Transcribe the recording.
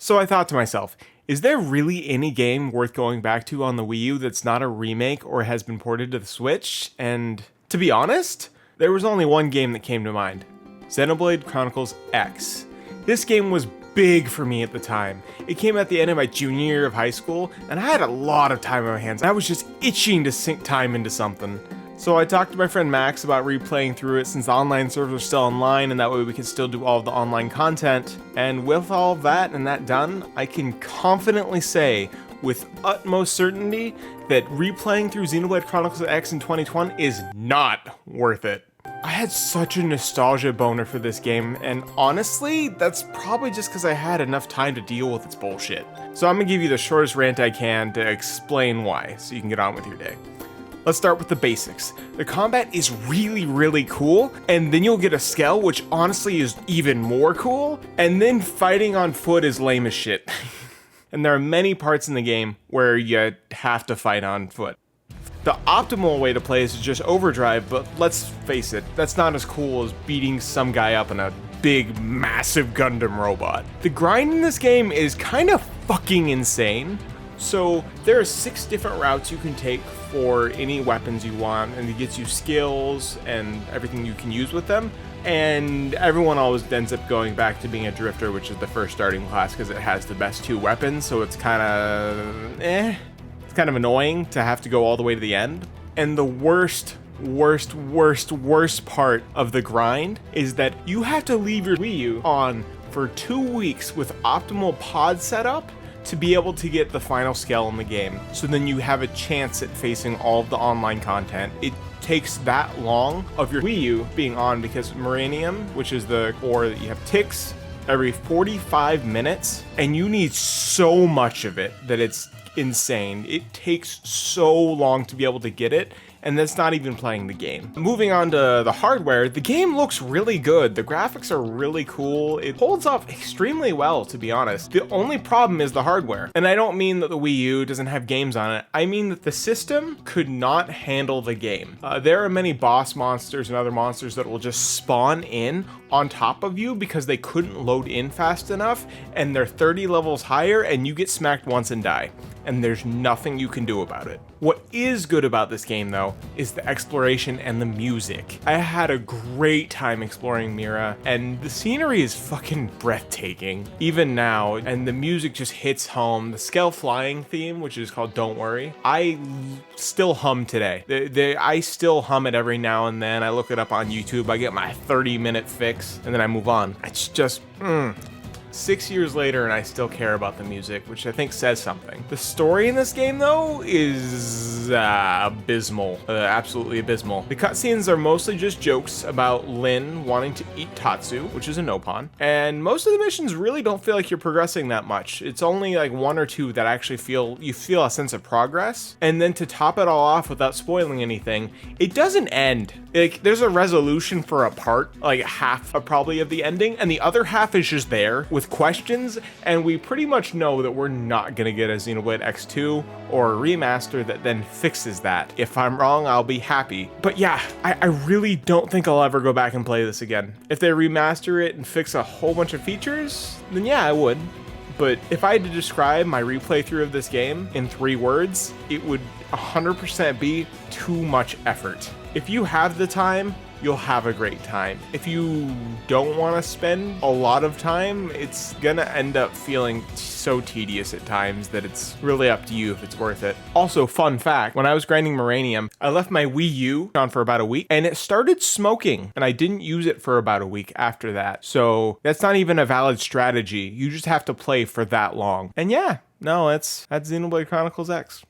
So I thought to myself, is there really any game worth going back to on the Wii U that's not a remake or has been ported to the Switch? And to be honest, there was only one game that came to mind. Xenoblade Chronicles X. This game was big for me at the time. It came at the end of my junior year of high school, and I had a lot of time on my hands. I was just itching to sink time into something. So I talked to my friend Max about replaying through it since the online servers are still online, and that way we can still do all of the online content. And with all of that and that done, I can confidently say with utmost certainty that replaying through Xenoblade Chronicles X in 2020 is not worth it. I had such a nostalgia boner for this game, and honestly, that's probably just because I had enough time to deal with its bullshit. So I'm gonna give you the shortest rant I can to explain why, so you can get on with your day. Let's start with the basics. The combat is really, really cool, and then you'll get a scale, which honestly is even more cool, and then fighting on foot is lame as shit. And there are many parts in the game where you have to fight on foot. The optimal way to play is to just overdrive, but let's face it, that's not as cool as beating some guy up in a big, massive Gundam robot. The grind in this game is kind of fucking insane. So there are 6 different routes you can take for any weapons you want, and it gets you skills and everything you can use with them. And everyone always ends up going back to being a drifter, which is the first starting class because it has the best 2 weapons, so it's kind of It's kind of annoying to have to go all the way to the end. And the worst part of the grind is that you have to leave your Wii U on for 2 weeks with optimal pod setup to be able to get the final scale in the game. So then you have a chance at facing all of the online content. It takes that long of your Wii U being on because Muranium, which is the ore that you have, ticks every 45 minutes, and you need so much of it that it's insane. It takes so long to be able to get it, and that's not even playing the game. Moving on to the hardware, the game looks really good. The graphics are really cool. It holds up extremely well, to be honest. The only problem is the hardware. And I don't mean that the Wii U doesn't have games on it. I mean that the system could not handle the game. There are many boss monsters and other monsters that will just spawn in on top of you because they couldn't load in fast enough, and they're 30 levels higher, and you get smacked once and die. And there's nothing you can do about it. What is good about this game, though, is the exploration and the music. I had a great time exploring Mira, and the scenery is fucking breathtaking, even now, and the music just hits home. The Skell Flying theme, which is called Don't Worry, I still hum today. I still hum it every now and then. I look it up on YouTube, I get my 30-minute fix, and then I move on. It's just, 6 years later and I still care about the music, which I think says something. The story in this game, though, is abysmal. Absolutely abysmal. The cutscenes are mostly just jokes about Lin wanting to eat Tatsu, which is a Nopon, and most of the missions really don't feel like you're progressing that much. It's only like 1 or 2 that actually you feel a sense of progress. And then to top it all off without spoiling anything, it doesn't end. Like, there's a resolution for a part, like half probably of the ending, and the other half is just there with questions, and we pretty much know that we're not gonna get a Xenoblade X2 or a remaster that then fixes that. If I'm wrong, I'll be happy. But yeah, I really don't think I'll ever go back and play this again. If they remaster it and fix a whole bunch of features, then yeah, I would. But if I had to describe my replay through of this game in 3 words, it would 100% be too much effort. If you have the time, you'll have a great time. If you don't want to spend a lot of time, it's gonna end up feeling so tedious at times that it's really up to you if it's worth it. Also, fun fact, when I was grinding Muranium, I left my Wii U on for about a week, and it started smoking, and I didn't use it for about a week after that. So that's not even a valid strategy. You just have to play for that long. And yeah, no, that's Xenoblade Chronicles X.